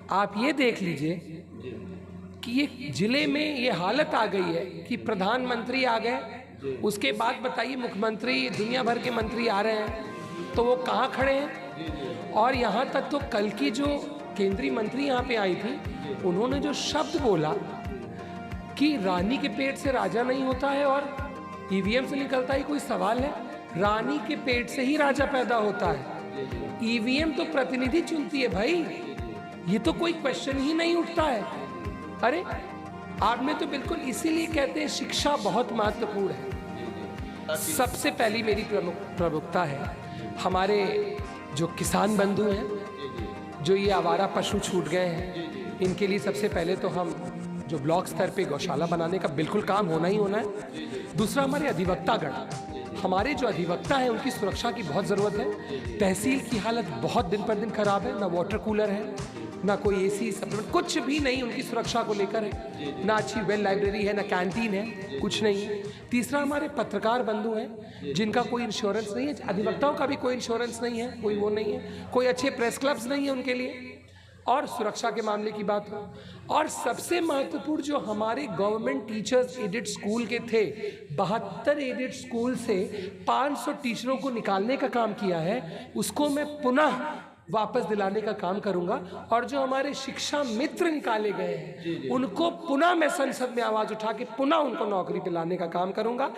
आप ये देख लीजिए कि ये जिले में ये हालत आ गई है कि प्रधानमंत्री आ गए, उसके बाद बताइए मुख्यमंत्री, दुनिया भर के मंत्री आ रहे हैं तो वो कहाँ खड़े हैं। और यहाँ तक तो कल की जो केंद्रीय मंत्री यहाँ पे आई थी, उन्होंने जो शब्द बोला कि रानी के पेट से राजा नहीं होता है और ईवीएम से निकलता ही कोई सवाल है। रानी के पेट से ही राजा पैदा होता है, ईवीएम तो प्रतिनिधि चुनती है भाई, ये तो कोई क्वेश्चन ही नहीं उठता है। अरे आपने तो बिल्कुल इसीलिए कहते हैं शिक्षा बहुत महत्वपूर्ण है। सबसे पहली मेरी प्रमुखता है हमारे जो किसान बंधु हैं, जो ये आवारा पशु छूट गए हैं, इनके लिए सबसे पहले तो हम जो ब्लॉक स्तर पे गौशाला बनाने का बिल्कुल काम होना ही होना है। दूसरा हमारे अधिवक्तागण, हमारे जो अधिवक्ता हैं उनकी सुरक्षा की बहुत ज़रूरत है। तहसील की हालत बहुत दिन पर दिन खराब है, ना वाटर कूलर है, ना कोई एसी सप्लीमेंट, कुछ भी नहीं उनकी सुरक्षा को लेकर है, ना अच्छी वेल लाइब्रेरी है, ना कैंटीन है, कुछ नहीं है। तीसरा हमारे पत्रकार बंधु हैं जिनका कोई इंश्योरेंस नहीं है, अधिवक्ताओं का भी कोई इंश्योरेंस नहीं है, कोई वो नहीं है, कोई अच्छे प्रेस क्लब्स नहीं है उनके लिए। और सुरक्षा के मामले की बात हो, और सबसे महत्वपूर्ण जो हमारे गवर्नमेंट टीचर्स एडेड स्कूल के थे, 72 एडेड स्कूल से 500 टीचरों को निकालने का काम किया है, उसको मैं पुनः वापस दिलाने का काम करूंगा। और जो हमारे शिक्षा मित्र निकाले गए हैं उनको पुनः मैं संसद में आवाज़ उठा के पुनः उनको नौकरी पे लाने का काम करूंगा।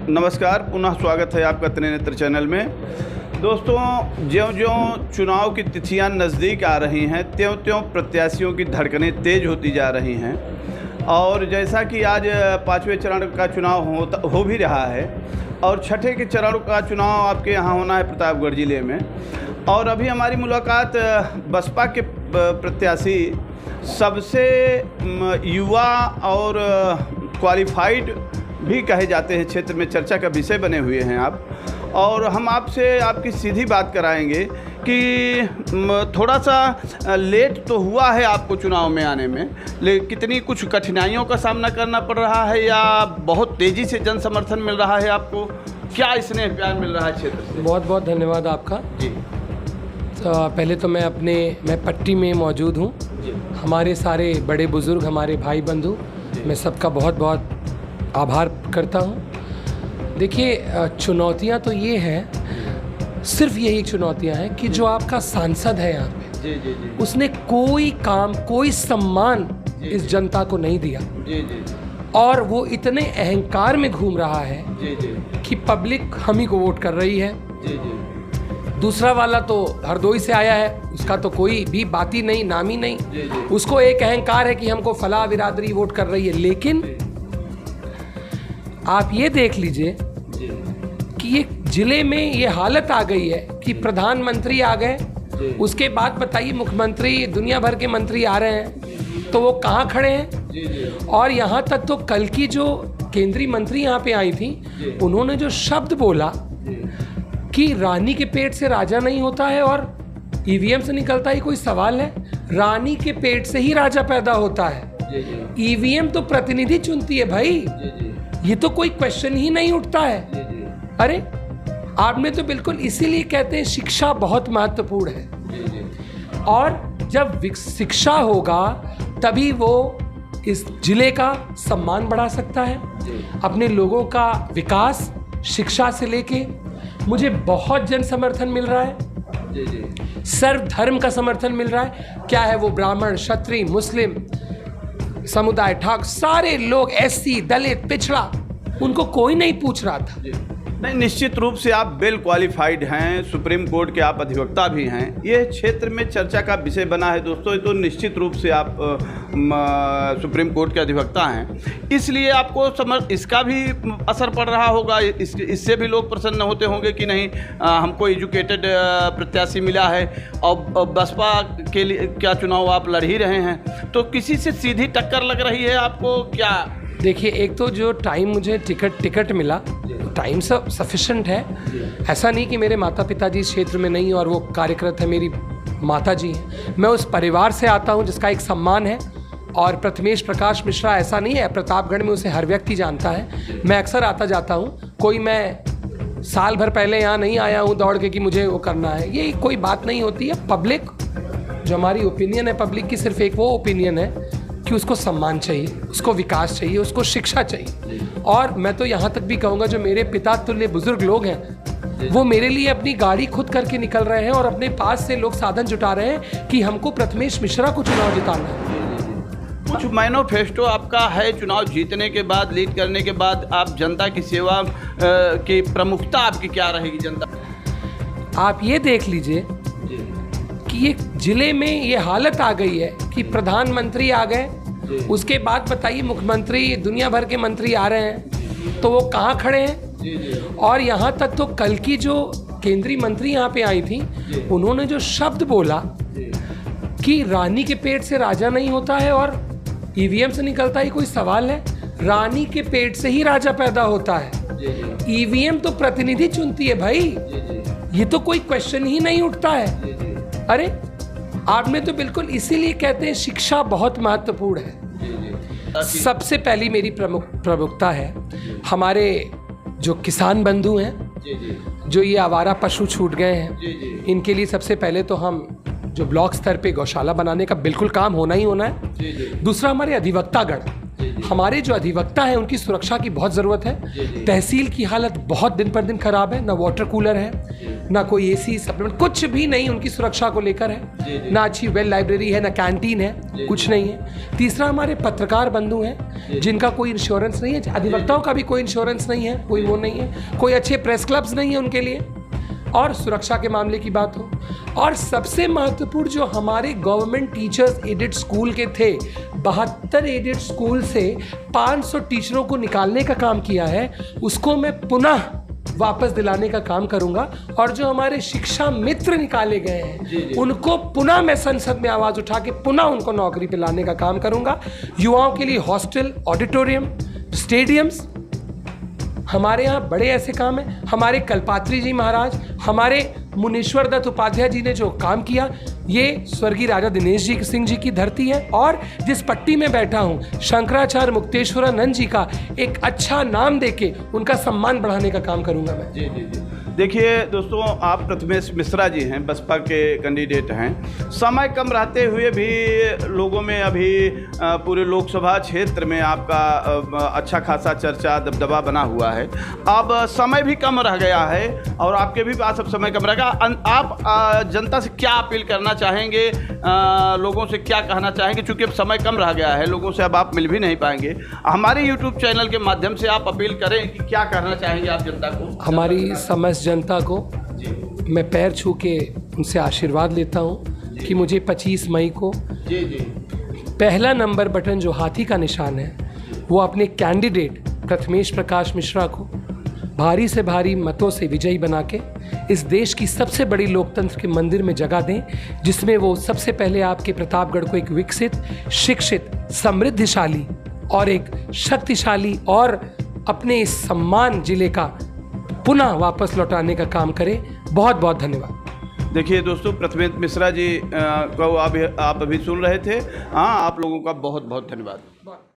नमस्कार, पुनः स्वागत है आपका त्रिनेत्र चैनल में। दोस्तों, ज्यों-ज्यों चुनाव की तिथियां नज़दीक आ रही हैं, त्यों-त्यों प्रत्याशियों की धड़कनें तेज़ होती जा रही हैं। और जैसा कि आज 5वें चरण का चुनाव हो भी रहा है और छठे के चरण का चुनाव आपके यहाँ होना है प्रतापगढ़ ज़िले में। और अभी हमारी मुलाकात बसपा के प्रत्याशी, सबसे युवा और क्वालिफाइड भी कहे जाते हैं, क्षेत्र में चर्चा का विषय बने हुए हैं आप। और हम आपसे आपकी सीधी बात कराएंगे कि थोड़ा सा लेट तो हुआ है आपको चुनाव में आने में, लेकिन कितनी कुछ कठिनाइयों का सामना करना पड़ रहा है या बहुत तेज़ी से जन समर्थन मिल रहा है आपको? क्या स्नेह प्यार मिल रहा है क्षेत्र से? बहुत बहुत धन्यवाद आपका जी। तो पहले तो मैं पट्टी में मौजूद हूँ। हमारे सारे बड़े बुज़ुर्ग, हमारे भाई बंधु, मैं सबका बहुत बहुत आभार करता हूँ। देखिए, चुनौतियाँ तो ये हैं, सिर्फ यही चुनौतियाँ हैं कि जो आपका सांसद है यहाँ पे, उसने कोई काम, कोई सम्मान इस जनता को नहीं दिया। और वो इतने अहंकार में घूम रहा है कि पब्लिक हम ही को वोट कर रही है। दूसरा वाला तो हरदोई से आया है, उसका तो कोई भी बात ही नहीं, नाम ही नहीं। उसको एक अहंकार है कि हमको फलाह बिरादरी वोट कर रही है। लेकिन आप ये देख लीजिए कि ये जिले में ये हालत आ गई है कि प्रधानमंत्री आ गए, उसके बाद बताइए मुख्यमंत्री, दुनिया भर के मंत्री आ रहे हैं तो वो कहाँ खड़े हैं। और यहाँ तक तो कल की जो केंद्रीय मंत्री यहाँ पे आई थी, उन्होंने जो शब्द बोला कि रानी के पेट से राजा नहीं होता है और ईवीएम से निकलता ही कोई सवाल है। रानी के पेट से ही राजा पैदा होता है, ईवीएम तो प्रतिनिधि चुनती है भाई, ये तो कोई क्वेश्चन ही नहीं उठता है। अरे आपने तो बिल्कुल इसीलिए कहते हैं शिक्षा बहुत महत्वपूर्ण है। और जब शिक्षा होगा तभी वो इस जिले का सम्मान बढ़ा सकता है, अपने लोगों का विकास शिक्षा से लेके। मुझे बहुत जन समर्थन मिल रहा है, सर्व धर्म का समर्थन मिल रहा है। क्या है वो, ब्राह्मण, क्षत्रिय, मुस्लिम समुदाय, ठाकुर, सारे लोग, एससी, दलित, पिछड़ा, उनको कोई नहीं पूछ रहा था। नहीं, निश्चित रूप से आप वेल क्वालिफाइड हैं, सुप्रीम कोर्ट के आप अधिवक्ता भी हैं, ये क्षेत्र में चर्चा का विषय बना है दोस्तों। तो निश्चित रूप से आप सुप्रीम कोर्ट के अधिवक्ता हैं, इसलिए आपको इसका भी असर पड़ रहा होगा। इससे भी लोग प्रसन्न होते होंगे कि नहीं, हमको एजुकेटेड प्रत्याशी मिला है। और बसपा के लिए क्या चुनाव आप लड़ ही रहे हैं, तो किसी से सीधी टक्कर लग रही है आपको क्या? देखिए, एक तो जो टाइम मुझे टिकट मिला, टाइम सफिशेंट है। ऐसा नहीं कि मेरे माता पिता जी इस क्षेत्र में नहीं और वो कार्यरत है, मेरी माता जी हैं। मैं उस परिवार से आता हूँ जिसका एक सम्मान है और प्रथमेश प्रकाश मिश्रा ऐसा नहीं है, प्रतापगढ़ में उसे हर व्यक्ति जानता है। मैं अक्सर आता जाता हूँ, कोई मैं साल भर पहले यहाँ नहीं आया हूँ दौड़ के कि मुझे वो करना है, ये कोई बात नहीं होती है। पब्लिक जो हमारी ओपिनियन है, पब्लिक की सिर्फ एक वो ओपिनियन है कि उसको सम्मान चाहिए, उसको विकास चाहिए, उसको शिक्षा चाहिए। और मैं तो यहाँ तक भी कहूँगा, जो मेरे पिता तुल्य बुजुर्ग लोग हैं वो मेरे लिए अपनी गाड़ी खुद करके निकल रहे हैं और अपने पास से लोग साधन जुटा रहे हैं कि हमको प्रथमेश मिश्रा को चुनाव जिताना है। कुछ मैनिफेस्टो आपका है, चुनाव जीतने के बाद, लीड करने के बाद आप जनता की सेवा की प्रमुखता आपकी क्या रहेगी? जनता आप ये देख लीजिए कि एक जिले में ये हालत आ गई है कि प्रधानमंत्री आ गए, उसके बाद बताइए मुख्यमंत्री, दुनिया भर के मंत्री आ रहे हैं, तो वो कहाँ खड़े हैं? और यहाँ तक तो कल की जो केंद्रीय मंत्री यहाँ पे आई थी, उन्होंने जो शब्द बोला कि रानी के पेट से राजा नहीं होता है और ईवीएम से निकलता ही कोई सवाल है? रानी के पेट से ही राजा पैदा होता है। ईवीएम तो प्रतिनिधि चुनती है भाई, ये तो कोई क्वेश्चन ही नहीं उठता है। अरे आपने तो बिल्कुल, इसीलिए कहते हैं शिक्षा बहुत महत्वपूर्ण है। सबसे पहली मेरी प्रमुखता है हमारे जो किसान बंधु हैं, जो ये आवारा पशु छूट गए हैं, इनके लिए सबसे पहले तो हम जो ब्लॉक स्तर पे गौशाला बनाने का बिल्कुल काम होना ही होना है। दूसरा, हमारे अधिवक्तागण, हमारे जो अधिवक्ता हैं उनकी सुरक्षा की बहुत ज़रूरत है। तहसील की हालत बहुत दिन पर दिन खराब है, ना वाटर कूलर है, ना कोई एसी सप्लीमेंट, कुछ भी नहीं उनकी सुरक्षा को लेकर है, ना अच्छी वेल लाइब्रेरी है, ना कैंटीन है, कुछ नहीं है। तीसरा, हमारे पत्रकार बंधु हैं जिनका कोई इंश्योरेंस नहीं है, अधिवक्ताओं का भी कोई इंश्योरेंस नहीं है, कोई वो नहीं है, कोई अच्छे प्रेस क्लब्स नहीं है उनके लिए। और सुरक्षा के मामले की बात हो, और सबसे महत्वपूर्ण जो हमारे गवर्नमेंट टीचर्स एडेड स्कूल के थे, 72 एडेड स्कूल से 500 टीचरों को निकालने का काम किया है, उसको मैं पुनः वापस दिलाने का काम करूंगा। और जो हमारे शिक्षा मित्र निकाले गए हैं उनको पुनः मैं संसद में आवाज़ उठा के पुनः उनको नौकरी पे लाने का काम करूंगा। युवाओं के लिए हॉस्टल, ऑडिटोरियम, स्टेडियम्स, हमारे यहाँ बड़े ऐसे काम हैं। हमारे कल्पात्री जी महाराज, हमारे मुनीश्वर दत्त उपाध्याय जी ने जो काम किया, ये स्वर्गीय राजा दिनेश जी सिंह जी की धरती है। और जिस पट्टी में बैठा हूँ, शंकराचार्य मुक्तेश्वरानंद जी का एक अच्छा नाम देके उनका सम्मान बढ़ाने का काम करूँगा मैं। जी। देखिए दोस्तों, आप प्रथमेश मिश्रा जी हैं, बसपा के कैंडिडेट हैं। समय कम रहते हुए भी लोगों में अभी पूरे लोकसभा क्षेत्र में आपका अच्छा खासा चर्चा, दबदबा बना हुआ है। अब समय भी कम रह गया है और आपके भी पास अब समय कम रहेगा। आप जनता से क्या अपील करना चाहेंगे, लोगों से क्या कहना चाहेंगे? चूँकि अब समय कम रह गया है, लोगों से अब आप मिल भी नहीं पाएंगे। हमारे यूट्यूब चैनल के माध्यम से आप अपील करें कि क्या कहना चाहेंगे आप जनता को? हमारी समस्त जनता को मैं पैर छू के उनसे आशीर्वाद लेता हूँ कि मुझे 25 मई को पहला नंबर बटन जो हाथी का निशान है, वो अपने कैंडिडेट प्रथमेश प्रकाश मिश्रा को भारी से भारी मतों से विजयी बना के इस देश की सबसे बड़ी लोकतंत्र के मंदिर में जगह दें, जिसमें वो सबसे पहले आपके प्रतापगढ़ को एक विकसित, शिक्षित, समृद्धिशाली और एक शक्तिशाली और अपने इस सम्मान जिले का पुनः वापस लौटाने का काम करें। बहुत बहुत धन्यवाद। देखिए दोस्तों, प्रथमेश मिश्रा जी को आप अभी सुन रहे थे। हाँ, आप लोगों का बहुत बहुत धन्यवाद।